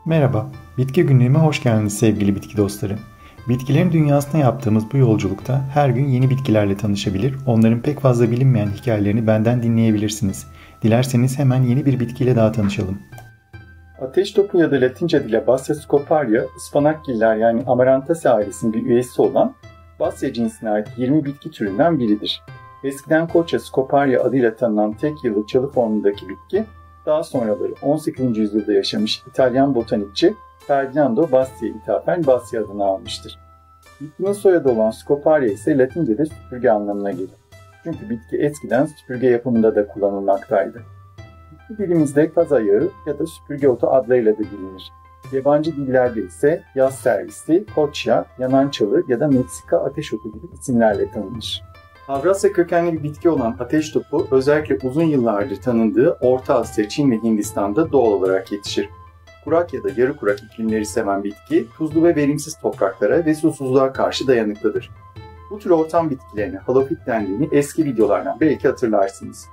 Merhaba, Bitki Günlüğü'me hoş geldiniz sevgili bitki dostları. Bitkilerin dünyasına yaptığımız bu yolculukta her gün yeni bitkilerle tanışabilir, onların pek fazla bilinmeyen hikayelerini benden dinleyebilirsiniz. Dilerseniz hemen yeni bir bitkiyle daha tanışalım. Ateş topu ya da Latince dile Bassia scoparia, ıspanakgiller yani Amarantaceae ailesinin bir üyesi olan Bassia cinsine ait 20 bitki türünden biridir. Eskiden Koça scoparia adıyla tanınan tek yıllık çalı formundaki bitki, daha sonraları 18. yüzyılda yaşamış İtalyan botanikçi Ferdinando Bastia'ya ithafen Bassia adını almıştır. Bitkinin soyadı olan scoparia ise Latince'de süpürge anlamına gelir. Çünkü bitki eskiden süpürge yapımında da kullanılmaktaydı. Dilimizde kaz ayağı ya da süpürge otu adlarıyla da bilinir. Yabancı dillerde ise yaz servisi, koçya, yanan çalı ya da Meksika ateş otu gibi isimlerle tanınır. Avrasya kökenli bir bitki olan ateş topu özellikle uzun yıllardır tanındığı Orta Asya, Çin ve Hindistan'da doğal olarak yetişir. Kurak ya da yarı kurak iklimleri seven bitki, tuzlu ve verimsiz topraklara ve susuzluğa karşı dayanıklıdır. Bu tür ortam bitkilerine halofit dendiğini eski videolardan belki hatırlarsınız.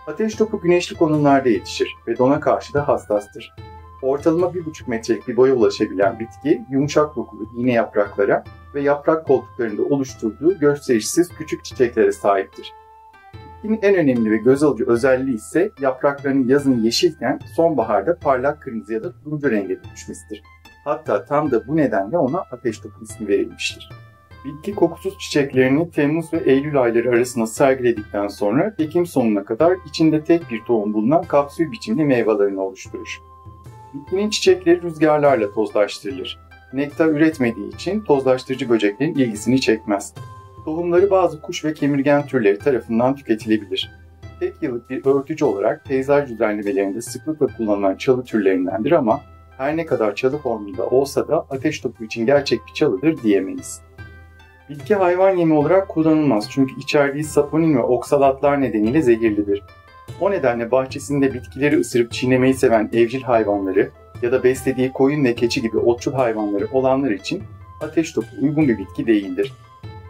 Ateş topu güneşli konumlarda yetişir ve dona karşı da hassastır. Ortalama 1,5 metrelik bir boya ulaşabilen bitki, yumuşak dokulu iğne yapraklara ve yaprak koltuklarında oluşturduğu gösterişsiz küçük çiçeklere sahiptir. Bitkinin en önemli ve göz alıcı özelliği ise yapraklarının yazın yeşilken sonbaharda parlak kırmızı ya da turuncu renge dönüşmesidir. Hatta tam da bu nedenle ona ateş topu ismi verilmiştir. Bitki kokusuz çiçeklerini Temmuz ve Eylül ayları arasında sergiledikten sonra Ekim sonuna kadar içinde tek bir tohum bulunan kapsül biçimli meyvelerini oluşturur. Bitkinin çiçekleri rüzgarlarla tozlaştırılır. Nektar üretmediği için tozlaştırıcı böceklerin ilgisini çekmez. Tohumları bazı kuş ve kemirgen türleri tarafından tüketilebilir. Tek yıllık bir örtücü olarak peyzaj düzenlemelerinde sıklıkla kullanılan çalı türlerindendir ama her ne kadar çalı formunda olsa da ateş topu için gerçek bir çalıdır diyemeyiz. Bitki hayvan yemi olarak kullanılmaz çünkü içerdiği saponin ve oksalatlar nedeniyle zehirlidir. O nedenle bahçesinde bitkileri ısırıp çiğnemeyi seven evcil hayvanları ya da beslediği koyun ve keçi gibi otçul hayvanları olanlar için ateş topu uygun bir bitki değildir.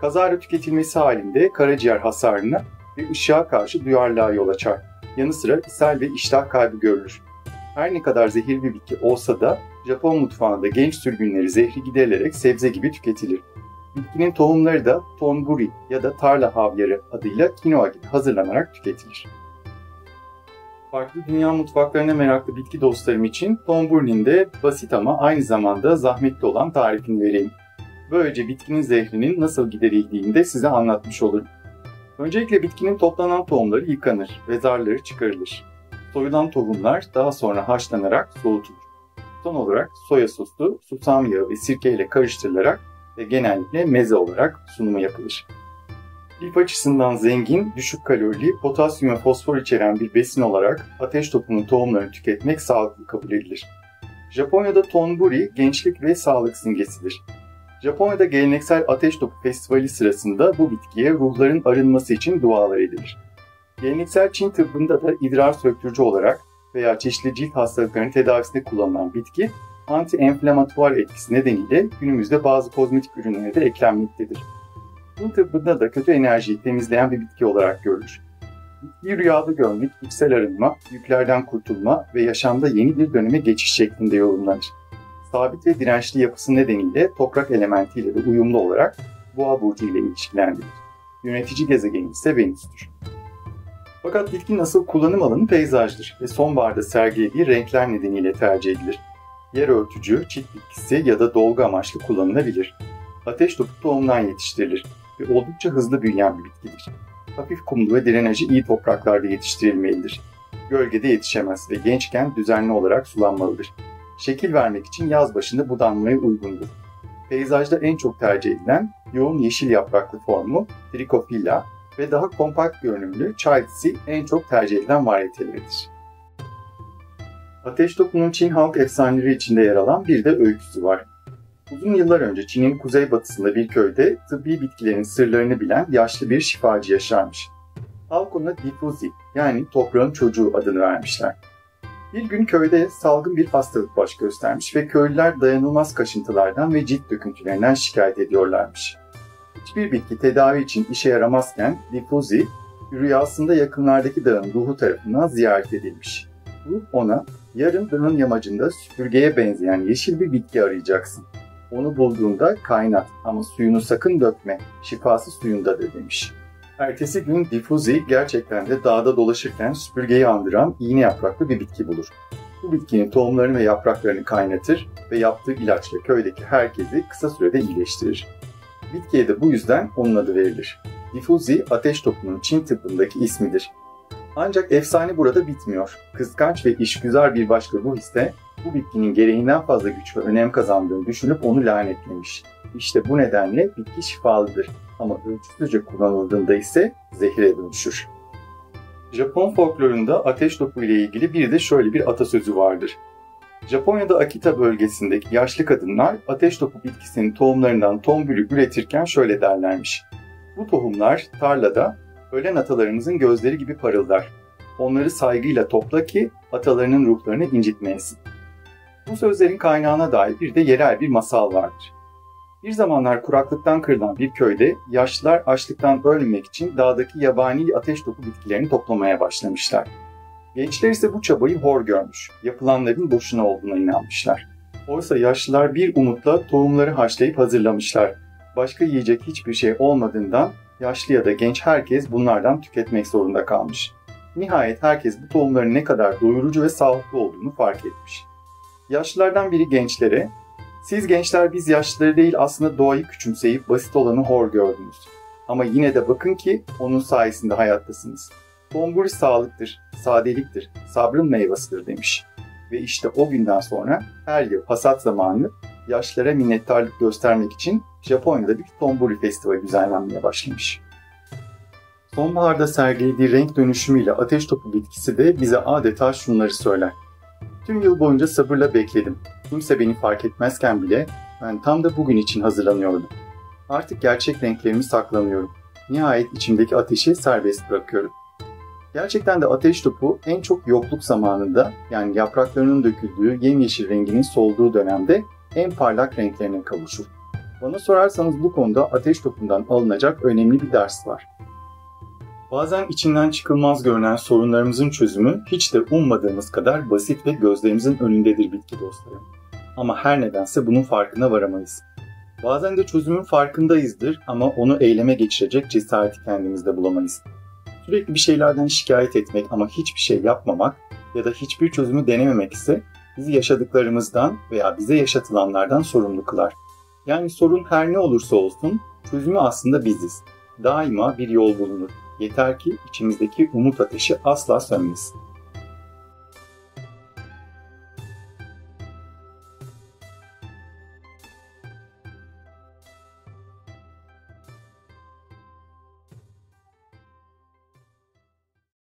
Kazara tüketilmesi halinde karaciğer hasarına ve ışığa karşı duyarlılığa yol açar. Yanı sıra ishal ve iştah kaybı görülür. Her ne kadar zehirli bir bitki olsa da Japon mutfağında genç sürgünleri zehri giderilerek sebze gibi tüketilir. Bitkinin tohumları da tonburi ya da tarla havyarı adıyla kinoa gibi hazırlanarak tüketilir. Farklı dünya mutfaklarına meraklı bitki dostlarım için tonburinin de basit ama aynı zamanda zahmetli olan tarifini vereyim. Böylece bitkinin zehrinin nasıl giderildiğini de size anlatmış olurum. Öncelikle bitkinin toplanan tohumları yıkanır ve zarları çıkarılır. Soyulan tohumlar daha sonra haşlanarak soğutulur. Son olarak soya sosu, susam yağı ve sirke ile karıştırılarak ve genellikle meze olarak sunumu yapılır. Lif açısından zengin, düşük kalorili, potasyum ve fosfor içeren bir besin olarak ateş topunun tohumlarını tüketmek sağlıklı kabul edilir. Japonya'da tonburi gençlik ve sağlık simgesidir. Japonya'da geleneksel ateş topu festivali sırasında bu bitkiye ruhların arınması için dualar edilir. Geleneksel Çin tıbbında da idrar söktürücü olarak veya çeşitli cilt hastalıklarının tedavisinde kullanılan bitki, anti-enflamatuar etkisi nedeniyle günümüzde bazı kozmetik ürünlere de eklenmektedir. Çin tıbbında da kötü enerjiyi temizleyen bir bitki olarak görülür. Bitkiyi rüyada görmek, içsel arınma, yüklerden kurtulma ve yaşamda yeni bir döneme geçiş şeklinde yorumlanır. Sabit ve dirençli yapısı nedeniyle toprak elementiyle de uyumlu olarak Boğa burcu ile ilişkilendirilir. Yönetici gezegeni ise Venüs'tür. Fakat bitkinin asıl kullanım alanı peyzajdır ve sonbaharda sergilediği renkler nedeniyle tercih edilir. Yer örtücü, çit bitkisi ya da dolgu amaçlı kullanılabilir. Ateş topu tohumdan yetiştirilir ve oldukça hızlı büyüyen bir bitkidir. Hafif kumlu ve drenajı iyi topraklarda yetiştirilmelidir. Gölgede yetişemez ve gençken düzenli olarak sulanmalıdır. Şekil vermek için yaz başında budanmaya uygundur. Peyzajda en çok tercih edilen yoğun yeşil yapraklı formu Trichophylla ve daha kompakt görünümlü Childsi en çok tercih edilen varyeteleridir. Ateş topunun Çin halk efsaneleri içinde yer alan bir de öyküsü var. Uzun yıllar önce Çin'in kuzeybatısında bir köyde tıbbi bitkilerin sırlarını bilen yaşlı bir şifacı yaşarmış. Halk ona Difuzi yani toprağın çocuğu adını vermişler. Bir gün köyde salgın bir hastalık baş göstermiş ve köylüler dayanılmaz kaşıntılardan ve cilt döküntülerinden şikayet ediyorlarmış. Hiçbir bitki tedavi için işe yaramazken Difuzi rüyasında yakınlardaki dağın ruhu tarafından ziyaret edilmiş. Ruh ona Yarın dağın yamacında süpürgeye benzeyen yeşil bir bitki arayacaksın. Onu bulduğunda kaynat ama suyunu sakın dökme, şifası suyundadır demiş. Ertesi gün Diffuzi gerçekten de dağda dolaşırken süpürgeyi andıran iğne yapraklı bir bitki bulur. Bu bitkinin tohumlarını ve yapraklarını kaynatır ve yaptığı ilaçla köydeki herkesi kısa sürede iyileştirir. Bitkiye de bu yüzden onun adı verilir. Diffuzi, ateş topunun Çin tıbbındaki ismidir. Ancak efsane burada bitmiyor. Kıskanç ve işgüzar bir başka ruh ise bu bitkinin gereğinden fazla güç ve önem kazandığını düşünüp onu lanetlemiş. İşte bu nedenle bitki şifalıdır ama ölçüsüzce kullanıldığında ise zehire dönüşür. Japon folklorunda ateş topu ile ilgili bir de şöyle bir atasözü vardır. Japonya'da Akita bölgesindeki yaşlı kadınlar ateş topu bitkisinin tohumlarından tombülü üretirken şöyle derlermiş. Bu tohumlar tarlada ölen atalarımızın gözleri gibi parıldar. Onları saygıyla topla ki atalarının ruhlarını incitmeyesin. Bu sözlerin kaynağına dair bir de yerel bir masal vardır. Bir zamanlar kuraklıktan kırılan bir köyde yaşlılar açlıktan ölmemek için dağdaki yabani ateş topu bitkilerini toplamaya başlamışlar. Gençler ise bu çabayı hor görmüş, yapılanların boşuna olduğuna inanmışlar. Oysa yaşlılar bir umutla tohumları haşlayıp hazırlamışlar. Başka yiyecek hiçbir şey olmadığından yaşlı ya da genç herkes bunlardan tüketmek zorunda kalmış. Nihayet herkes bu tohumların ne kadar doyurucu ve sağlıklı olduğunu fark etmiş. Yaşlılardan biri gençlere, "Siz gençler biz yaşlıları değil aslında doğayı küçümseyip basit olanı hor gördünüz. Ama yine de bakın ki onun sayesinde hayattasınız. Tomburi sağlıktır, sadeliktir, sabrın meyvasıdır" demiş. Ve işte o günden sonra her yıl hasat zamanı yaşlılara minnettarlık göstermek için Japonya'da bir Tomburi Festivali düzenlenmeye başlamış. Sonbaharda sergilediği renk dönüşümüyle ateş topu bitkisi de bize adeta şunları söyler. Tüm yıl boyunca sabırla bekledim. Kimse beni fark etmezken bile ben tam da bugün için hazırlanıyordum. Artık gerçek renklerimi saklanıyorum. Nihayet içimdeki ateşi serbest bırakıyorum. Gerçekten de ateş topu en çok yokluk zamanında, yani yapraklarının döküldüğü yemyeşil renginin solduğu dönemde en parlak renklerine kavuşur. Bana sorarsanız bu konuda ateş topundan alınacak önemli bir ders var. Bazen içinden çıkılmaz görünen sorunlarımızın çözümü hiç de ummadığımız kadar basit ve gözlerimizin önündedir bitki dostları. Ama her nedense bunun farkına varamayız. Bazen de çözümün farkındayızdır ama onu eyleme geçirecek cesareti kendimizde bulamayız. Sürekli bir şeylerden şikayet etmek ama hiçbir şey yapmamak ya da hiçbir çözümü denememek ise bizi yaşadıklarımızdan veya bize yaşatılanlardan sorumlu kılar. Yani sorun her ne olursa olsun çözümü aslında biziz. Daima bir yol bulunur. Yeter ki içimizdeki umut ateşi asla sönmesin.